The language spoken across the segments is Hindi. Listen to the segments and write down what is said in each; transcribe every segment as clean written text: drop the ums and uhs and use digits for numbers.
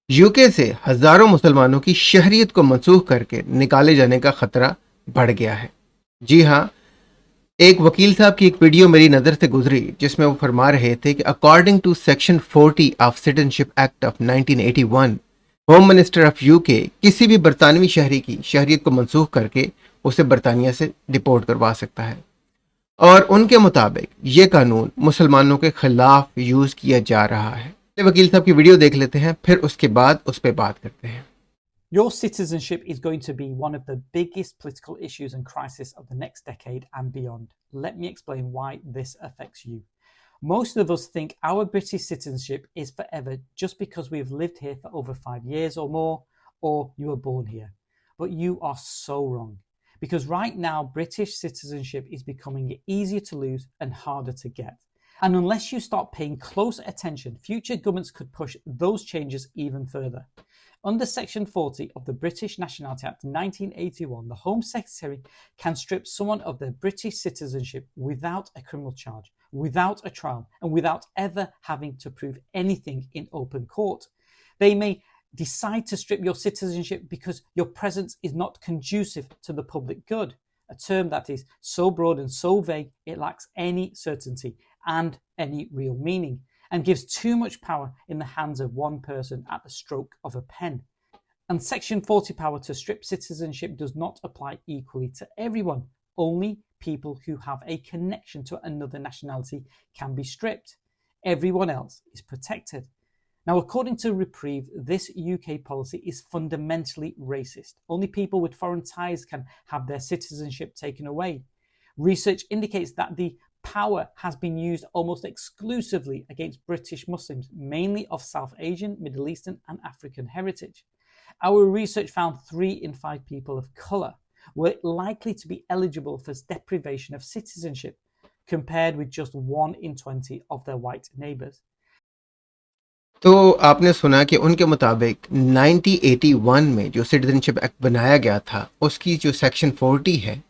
यूके से हजारों मुसलमानों की शहरियत को मनसूख करके निकाले जाने का खतरा बढ़ गया है। जी हाँ, एक वकील साहब की एक वीडियो मेरी नज़र से गुजरी जिसमें वो फरमा रहे थे कि according to section 40 of citizenship act of 1981, home minister of UK किसी भी बरतानवी शहरी की शहरियत को मनसूख करके उसे बरतानिया से डिपोर्ट करवा सकता है। और उनके मुताबिक ये कानून मुसलमानों के खिलाफ यूज किया जा रहा है। वकील साहब की वीडियो देख लेते हैं, फिर उसके बाद उस पर बात करते हैं। Your citizenship is going to be one of the biggest political issues and crises of the next decade and beyond. Let me explain why this affects you. Most of us think our British citizenship is forever just because we've lived here for over 5 years or more, or you were born here. But you are so wrong. Because right now, British citizenship is becoming easier to lose and harder to get. And unless you start paying close attention, future governments could push those changes even further. Under Section 40 of the British Nationality Act 1981, the Home Secretary can strip someone of their British citizenship without a criminal charge, without a trial, and without ever having to prove anything in open court. They may decide to strip your citizenship because your presence is not conducive to the public good, a term that is so broad and so vague it lacks any certainty and any real meaning, and gives too much power in the hands of one person at the stroke of a pen. And Section 40 power to strip citizenship does not apply equally to everyone. Only people who have a connection to another nationality can be stripped. Everyone else is protected. Now, according to Reprieve, this UK policy is fundamentally racist. Only people with foreign ties can have their citizenship taken away. Research indicates that the power has been used almost exclusively against British Muslims, mainly of South Asian, Middle Eastern, and African heritage. Our research found 3 in 5 people of colour were likely to be eligible for deprivation of citizenship, compared with just 1 in 20 of their white neighbours. तो आपने सुना कि उनके मुताबिक 1981 में जो सिटीजनशिप एक्ट बनाया गया था उसकी जो सेक्शन 40 है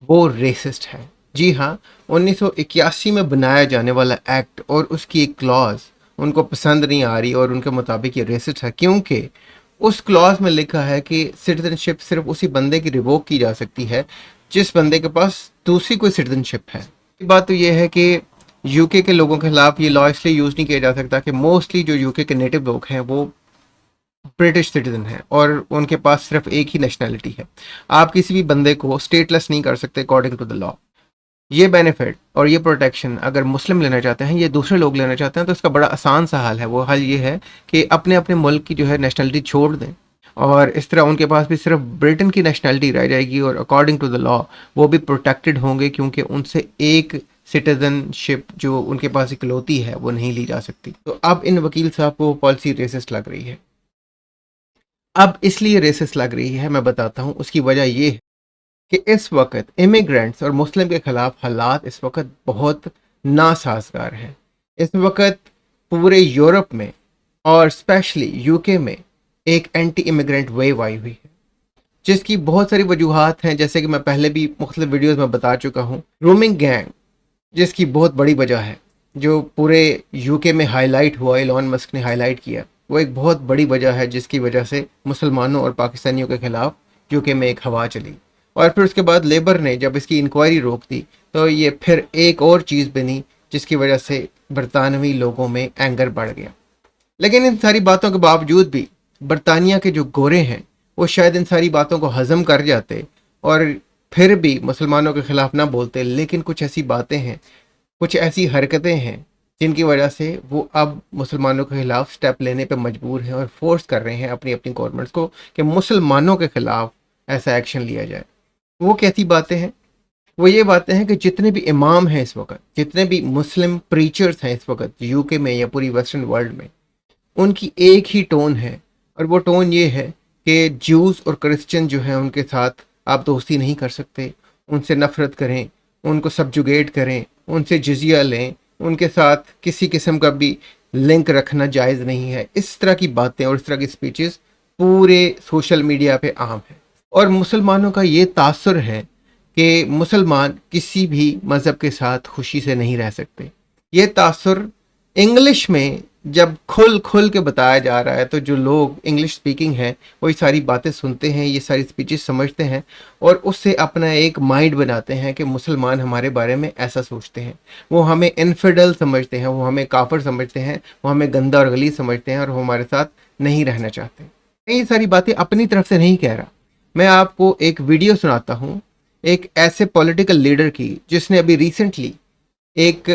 वो रेसिस्ट है। जी हाँ, 1981 में बनाया जाने वाला एक्ट और उसकी एक क्लॉज उनको पसंद नहीं आ रही और उनके मुताबिक ये रेसिस्ट है, क्योंकि उस क्लॉज में लिखा है कि सिटीजनशिप सिर्फ उसी बंदे की रिवोक की जा सकती है जिस बंदे के पास दूसरी कोई सिटीजनशिप है। बात तो ये है कि यूके के लोगों के खिलाफ ये लॉ इसलिए यूज़ नहीं किया जा सकता कि मोस्टली जो यूके के नेटिव लोग हैं वो ब्रिटिश सिटीजन हैं और उनके पास सिर्फ एक ही नेशनैलिटी है। आप किसी भी बंदे को स्टेटलेस नहीं कर सकते अकॉर्डिंग टू द लॉ। ये बेनिफिट और ये प्रोटेक्शन अगर मुस्लिम लेना चाहते हैं, ये दूसरे लोग लेना चाहते हैं, तो इसका बड़ा आसान सा हल है। वो हल ये है कि अपने अपने मुल्क की जो है नेशनैलिटी छोड़ दें और इस तरह उनके पास भी सिर्फ ब्रिटेन की नेशनैलिटी रह जाएगी और अकॉर्डिंग टू द लॉ वो भी प्रोटेक्टेड होंगे, क्योंकि उनसे एक सिटीजनशिप जो उनके पास इकलौती है वो नहीं ली जा सकती। तो अब इन वकील साहब को पॉलिसी रेसिस्ट लग रही है। अब इसलिए रेसिस्ट लग रही है, मैं बताता हूँ। उसकी वजह ये है कि इस वक्त इमिग्रेंट्स और मुस्लिम के खिलाफ हालात इस वक्त बहुत नासाजगार हैं। इस वक्त पूरे यूरोप में और स्पेशली यूके में एक एंटी इमिग्रेंट वेव आई हुई है, जिसकी बहुत सारी वजूहात हैं, जैसे कि मैं पहले भी मुख्तलिफ वीडियोज़ में बता चुका हूँ। ग्रूमिंग गैंग जिसकी बहुत बड़ी वजह है, जो पूरे यूके में हाईलाइट हुआ, एलोन मस्क ने हाईलाइट किया, वो एक बहुत बड़ी वजह है जिसकी वजह से मुसलमानों और पाकिस्तानियों के खिलाफ यूके में एक हवा चली। और फिर उसके बाद लेबर ने जब इसकी इंक्वायरी रोक दी तो ये फिर एक और चीज़ बनी जिसकी वजह से बरतानवी लोगों में एंगर बढ़ गया। लेकिन इन सारी बातों के बावजूद भी बरतानिया के जो गोरे हैं वो शायद इन सारी बातों को हज़म कर जाते और फिर भी मुसलमानों के ख़िलाफ़ ना बोलते। लेकिन कुछ ऐसी बातें हैं, कुछ ऐसी हरकतें हैं जिनकी वजह से वो अब मुसलमानों के ख़िलाफ़ स्टेप लेने पे मजबूर हैं और फोर्स कर रहे हैं अपनी अपनी गवर्नमेंट्स को कि मुसलमानों के ख़िलाफ़ ऐसा एक्शन लिया जाए। वो कैसी बातें हैं? वो ये बातें हैं कि जितने भी इमाम हैं इस वक्त, जितने भी मुस्लिम प्रीचर्स हैं इस वक्त यूके में या पूरी वेस्टर्न वर्ल्ड में, उनकी एक ही टोन है और वो टोन ये है कि ज्यूज़ और क्रिश्चियन जो हैं उनके साथ आप दोस्ती नहीं कर सकते, उनसे नफ़रत करें, उनको सब्जुगेट करें, उनसे जिजिया लें, उनके साथ किसी किस्म का भी लिंक रखना जायज़ नहीं है। इस तरह की बातें और इस तरह की स्पीचेस पूरे सोशल मीडिया पे आम है और मुसलमानों का ये तासुर है कि मुसलमान किसी भी मज़हब के साथ खुशी से नहीं रह सकते। ये तासुर इंग्लिश में जब खुल खुल के बताया जा रहा है तो जो लोग इंग्लिश स्पीकिंग हैं वो ये सारी बातें सुनते हैं, ये सारी स्पीचेस समझते हैं और उससे अपना एक माइंड बनाते हैं कि मुसलमान हमारे बारे में ऐसा सोचते हैं, वो हमें इनफिडल समझते हैं, वो हमें काफिर समझते हैं, वो हमें गंदा और गलीज समझते हैं और वो हमारे साथ नहीं रहना चाहते। मैं ये सारी बातें अपनी तरफ से नहीं कह रहा, मैं आपको एक वीडियो सुनाता हूँ एक ऐसे पॉलिटिकल लीडर की जिसने अभी रिसेंटली एक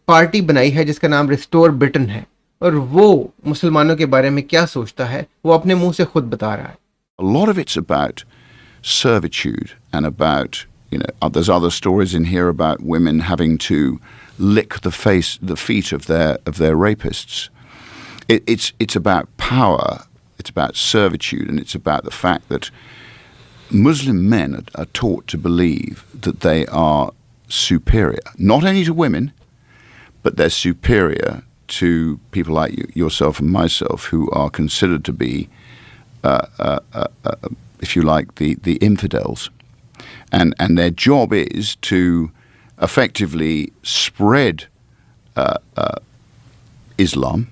पार्टी बनाई है जिसका नाम रिस्टोर ब्रिटेन है, और वो मुसलमानों के बारे में क्या सोचता है वो अपने मुंह से खुद बता रहा है। A lot of it's about servitude and about, there's other stories in here about women having to lick the feet of their rapists. It's about power, it's about servitude, and it's about the fact that Muslim men are taught to believe that they are superior, not only to women, but they're superior to people like yourself and myself, who are considered to be, if you like, the infidels. And their job is to effectively spread Islam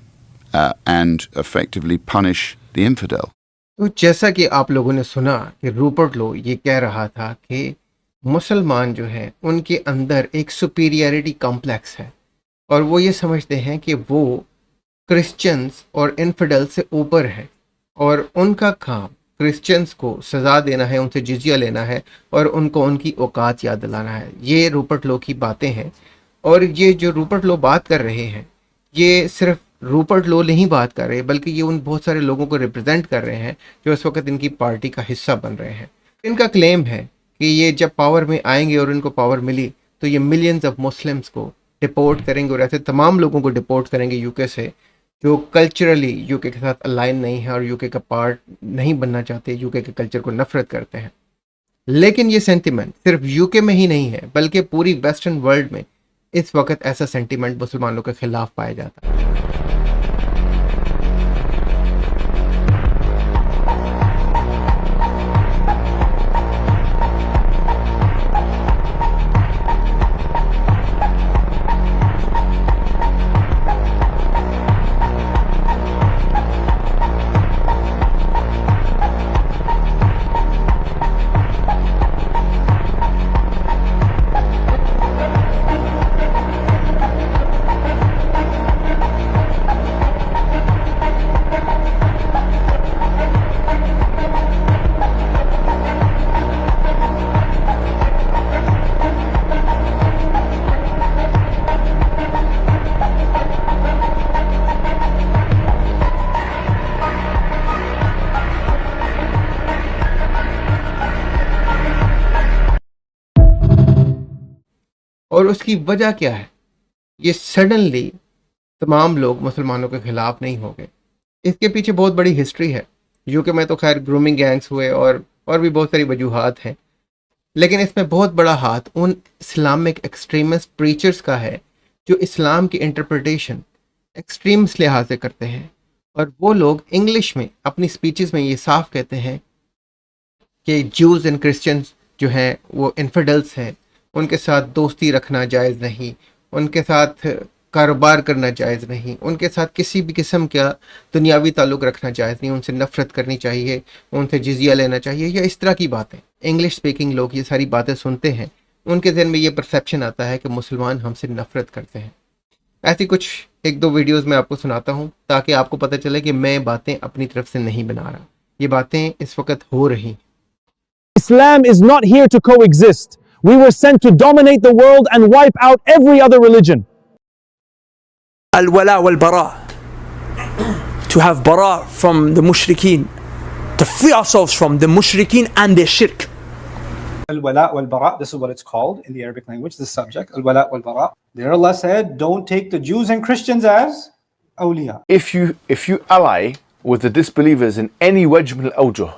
and effectively punish the infidel. तो जैसा कि आप लोगों ने सुना कि रूपर्ट लो ये कह रहा था कि मुसलमान जो हैं उनके अंदर एक सुपीरियरिटी कॉम्प्लेक्स है और वो ये समझते हैं कि वो क्रिश्चियंस और इनफिडल से ऊपर है और उनका काम क्रिश्चियंस को सज़ा देना है, उनसे जिजिया लेना है और उनको उनकी औकात याद दिलाना है। ये रूपर्ट लो की बातें हैं और ये जो रूपर्ट लो बात कर रहे हैं ये सिर्फ रूपर्ट लो नहीं बात कर रहे बल्कि ये उन बहुत सारे लोगों को रिप्रेजेंट कर रहे हैं जो इस वक्त इनकी पार्टी का हिस्सा बन रहे हैं। इनका क्लेम है कि ये जब पावर में आएंगे और इनको पावर मिली तो ये मिलियंस ऑफ मुस्लिम्स को डिपोर्ट करेंगे और ऐसे तमाम लोगों को डिपोर्ट करेंगे यूके से जो कल्चरली यूके के साथ अलाइन नहीं है और यूके का पार्ट नहीं बनना चाहते, यूके के कल्चर को नफरत करते हैं। लेकिन ये सेंटिमेंट सिर्फ यूके में ही नहीं है बल्कि पूरी वेस्टर्न वर्ल्ड में इस वक्त ऐसा सेंटिमेंट मुसलमानों के खिलाफ पाया जाता है। और उसकी वजह क्या है? ये सडनली तमाम लोग मुसलमानों के खिलाफ नहीं हो गए। इसके पीछे बहुत बड़ी हिस्ट्री है। यूके में तो खैर ग्रूमिंग गैंग्स हुए और भी बहुत सारी वजूहात हैं, लेकिन इसमें बहुत बड़ा हाथ उन इस्लामिक एक्सट्रीमिस्ट प्रीचर्स का है जो इस्लाम की इंटरप्रिटेशन एक्सट्रीम्स लिहाज से करते हैं। और वो लोग इंग्लिश में अपनी स्पीचेस में ये साफ कहते हैं कि ज्यूज़ एंड क्रिश्चियंस जो हैं वो इन्फिडल्स हैं, उनके साथ दोस्ती रखना जायज़ नहीं, उनके साथ कारोबार करना जायज़ नहीं, उनके साथ किसी भी किस्म का दुनियावी ताल्लुक़ रखना जायज़ नहीं, उनसे नफ़रत करनी चाहिए, उनसे जिजिया लेना चाहिए, या इस तरह की बातें। इंग्लिश स्पीकिंग लोग ये सारी बातें सुनते हैं, उनके ज़हन में ये परसेप्शन आता है कि मुसलमान हमसे नफ़रत करते हैं। ऐसी कुछ एक दो वीडियोज़ मैं आपको सुनाता हूँ ताकि आपको पता चले कि मैं बातें अपनी तरफ से नहीं बना रहा, ये बातें इस वक्त हो रही। Islam is not here to coexist. We were sent to dominate the world and wipe out every other religion. Al-wala wal-bara, to have bara from the mushrikeen, to free ourselves from the mushrikeen and their shirk. Al-wala wal-bara, this is what it's called in the Arabic language, this subject, al-wala wal-bara. There Allah said, don't take the Jews and Christians as awliya. If you ally with the disbelievers in any wajh min al-awjuh,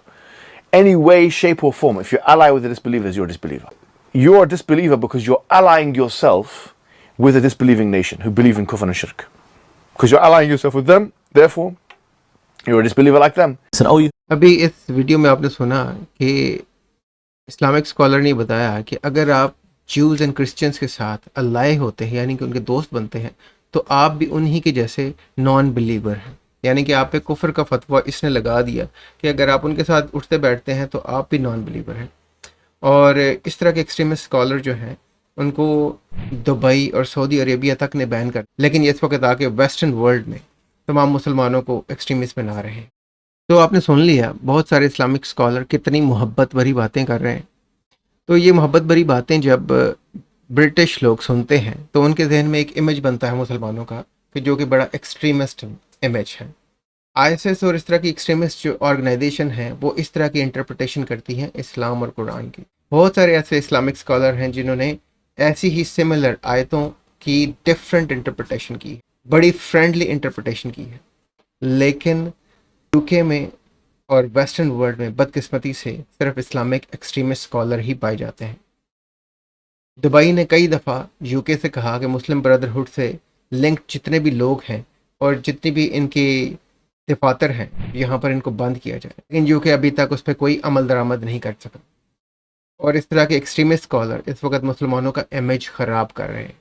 any way, shape or form, if you ally with the disbelievers, you're a disbeliever. You're a disbeliever because you're allying yourself with a disbelieving nation who believe in kufr and shirk. Because you're allying yourself with them, therefore, you're a disbeliever like them. अभी इस वीडियो में आपने सुना कि इस्लामिक स्कॉलर ने बताया कि अगर आप ज्यूज़ एंड क्रिश्चियंस के साथ अलाय होते हैं, यानी कि उनके दोस्त बनते हैं, तो आप भी उन्हीं के जैसे नॉन बिलीवर हैं। यानी कि आप पे कुफ्र का फतवा इसने लगा दिया कि अगर आप उनके साथ उठते बैठते हैं तो आप भी नॉन बिलीवर हैं। और इस तरह के एक्सट्रीमिस्ट स्कॉलर जो हैं उनको दुबई और सऊदी अरेबिया तक ने बैन कर, लेकिन ये इस वक्त आके वेस्टर्न वर्ल्ड में तमाम मुसलमानों को एक्सट्रीमिस्ट बना रहे हैं। तो आपने सुन लिया बहुत सारे इस्लामिक स्कॉलर कितनी मोहब्बत भरी बातें कर रहे हैं। तो ये मोहब्बत भरी बातें जब ब्रिटिश लोग सुनते हैं तो उनके जहन में एक इमेज बनता है मुसलमानों का कि जो कि बड़ा एक्सट्रीमिस्ट इमेज है। आईएसएस और इस तरह की एक्सट्रीमिस्ट जो ऑर्गेनाइजेशन है वो इस तरह की इंटरप्रिटेशन करती हैं इस्लाम और कुरान की। बहुत सारे ऐसे इस्लामिक स्कॉलर हैं जिन्होंने ऐसी ही सिमिलर आयतों की डिफरेंट इंटरप्रिटेशन की है, बड़ी फ्रेंडली इंटरप्रिटेशन की है, लेकिन यूके में और वेस्टर्न वर्ल्ड में बदकिस्मती से सिर्फ इस्लामिक एक्सट्रीमिस्ट स्कॉलर ही पाए जाते हैं। दुबई ने कई दफ़ा यूके से कहा कि मुस्लिम ब्रदरहुड से लिंक जितने भी लोग हैं और जितनी भी इनके दफातर हैं यहाँ पर इनको बंद किया जाए, लेकिन यूके अभी तक उस पर कोई अमल दरामद नहीं कर सका। और इस तरह के एक्सट्रीमिस्ट स्कॉलर इस वक्त मुसलमानों का इमेज ख़राब कर रहे हैं।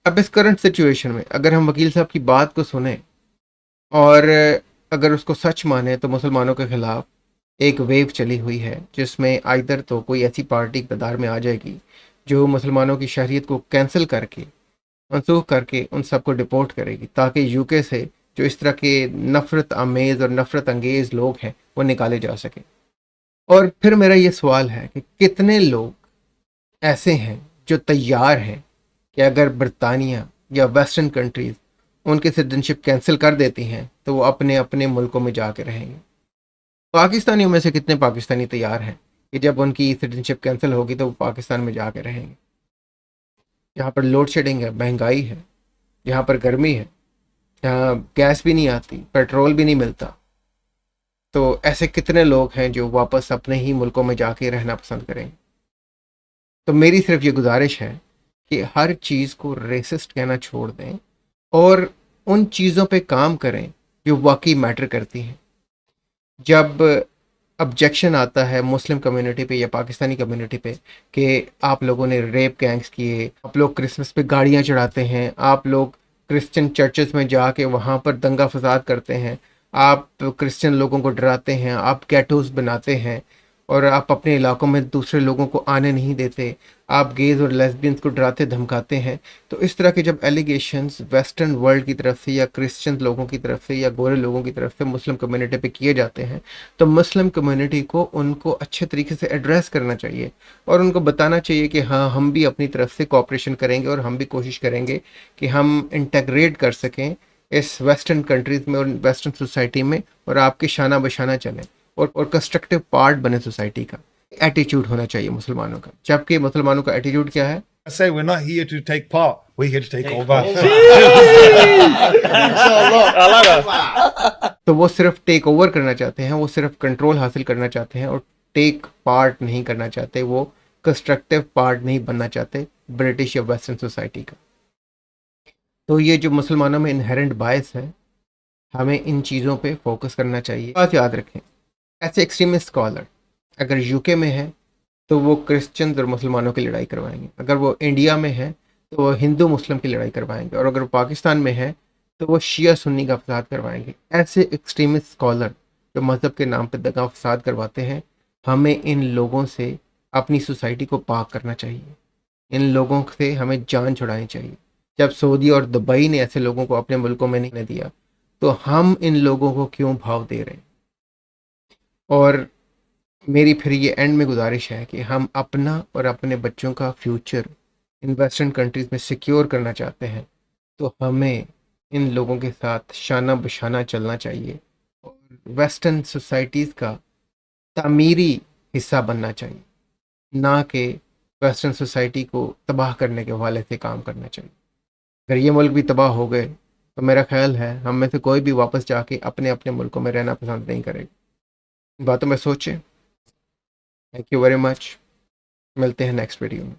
अब इस करंट सिचुएशन में अगर हम वकील साहब की बात को सुने और अगर उसको सच माने तो मुसलमानों के ख़िलाफ़ एक वेव चली हुई है जिसमें आइदर तो कोई ऐसी पार्टी इक़्तिदार में आ जाएगी जो मुसलमानों की शरीयत को कैंसिल करके मनसूख करके उन सबको डिपोर्ट करेगी ताकि यूके से जो इस तरह के नफ़रत आमेज़ और नफ़रत अंगेज़ लोग हैं वो निकाले जा सकें। और फिर मेरा ये सवाल है कि कितने लोग ऐसे हैं जो तैयार हैं कि अगर बरतानिया या वेस्टर्न कंट्रीज़ उनकी सिटीजनशिप कैंसिल कर देती हैं तो वो अपने अपने मुल्कों में जाके रहेंगे। पाकिस्तानियों में से कितने पाकिस्तानी तैयार हैं कि जब उनकी सिटीजनशिप कैंसिल होगी तो वो पाकिस्तान में जाके रहेंगे। यहाँ पर लोड शेडिंग है, महंगाई है, यहाँ पर गर्मी है, यहाँ गैस भी नहीं आती, पेट्रोल भी नहीं मिलता। तो ऐसे कितने लोग हैं जो वापस अपने ही मुल्कों में जाके रहना पसंद करेंगे। तो मेरी सिर्फ ये गुजारिश है कि हर चीज़ को रेसिस्ट कहना छोड़ दें और उन चीज़ों पे काम करें जो वाकई मैटर करती हैं। जब ऑब्जेक्शन आता है मुस्लिम कम्युनिटी पे या पाकिस्तानी कम्युनिटी पे कि आप लोगों ने रेप गैंग्स किए, आप लोग क्रिसमस पे गाड़ियाँ चढ़ाते हैं, आप लोग क्रिश्चियन चर्चेस में जाके वहाँ पर दंगा फसाद करते हैं, आप क्रिश्चियन लोगों को डराते हैं, आप गैटोस बनाते हैं और आप अपने इलाकों में दूसरे लोगों को आने नहीं देते, आप गेज और लेस्बियंस को डराते धमकाते हैं। तो इस तरह के जब एलिगेशंस वेस्टर्न वर्ल्ड की तरफ से या क्रिश्चियन लोगों की तरफ से या गोरे लोगों की तरफ से मुस्लिम कम्युनिटी पे किए जाते हैं तो मुस्लिम कम्युनिटी को उनको अच्छे तरीके से एड्रेस करना चाहिए और उनको बताना चाहिए कि हाँ, हम भी अपनी तरफ से कोऑपरेशन करेंगे और हम भी कोशिश करेंगे कि हम इंटेग्रेट कर सकें इस वेस्टर्न कंट्रीज़ में और वेस्टर्न सोसाइटी में और आपके शाना बशाना चलें और कंस्ट्रक्टिव पार्ट बने सोसाइटी का। एटीट्यूड होना चाहिए मुसलमानों का, जबकि मुसलमानों का एटीट्यूड क्या है? I say we're not here to take part, we're here to take over. तो वो सिर्फ टेक ओवर करना चाहते हैं, वो सिर्फ कंट्रोल हासिल करना चाहते हैं और टेक पार्ट नहीं करना चाहते, वो कंस्ट्रक्टिव पार्ट नहीं बनना चाहते ब्रिटिश या वेस्टर्न सोसाइटी का। तो ये जो मुसलमानों में इनहेरेंट बायस है, हमें इन चीज़ों पे फोकस करना चाहिए। बात याद रखें, ऐसे एक्सट्रीमिस्ट स्कॉलर अगर यूके में है तो वो क्रिश्चियन और मुसलमानों की लड़ाई करवाएंगे, अगर वो इंडिया में है तो वो हिंदू मुस्लिम की लड़ाई करवाएंगे और अगर वो पाकिस्तान में है तो वो शिया सुन्नी का फसाद करवाएंगे। ऐसे एक्सट्रीमिस्ट स्कॉलर जो मज़हब के नाम पर दगा फसाद करवाते हैं, हमें इन लोगों से अपनी सोसाइटी को पाक करना चाहिए, इन लोगों से हमें जान छुड़ानी चाहिए। जब सऊदी और दुबई ने ऐसे लोगों को अपने मुल्कों में नहीं दिया तो हम इन लोगों को क्यों भाव दे रहे हैं। और मेरी फिर ये एंड में गुजारिश है कि हम अपना और अपने बच्चों का फ्यूचर इन वेस्टर्न कंट्रीज़ में सिक्योर करना चाहते हैं तो हमें इन लोगों के साथ शाना बशाना चलना चाहिए और वेस्टर्न सोसाइटीज़ का तामीरी हिस्सा बनना चाहिए, ना कि वेस्टर्न सोसाइटी को तबाह करने के हवाले से काम करना चाहिए। अगर ये मुल्क भी तबाह हो गए तो मेरा ख्याल है हम में से कोई भी वापस जाके अपने अपने मुल्कों में रहना पसंद नहीं करेगा। इन बातों में सोचें। Thank you very much. मिलते हैं नेक्स्ट वीडियो में।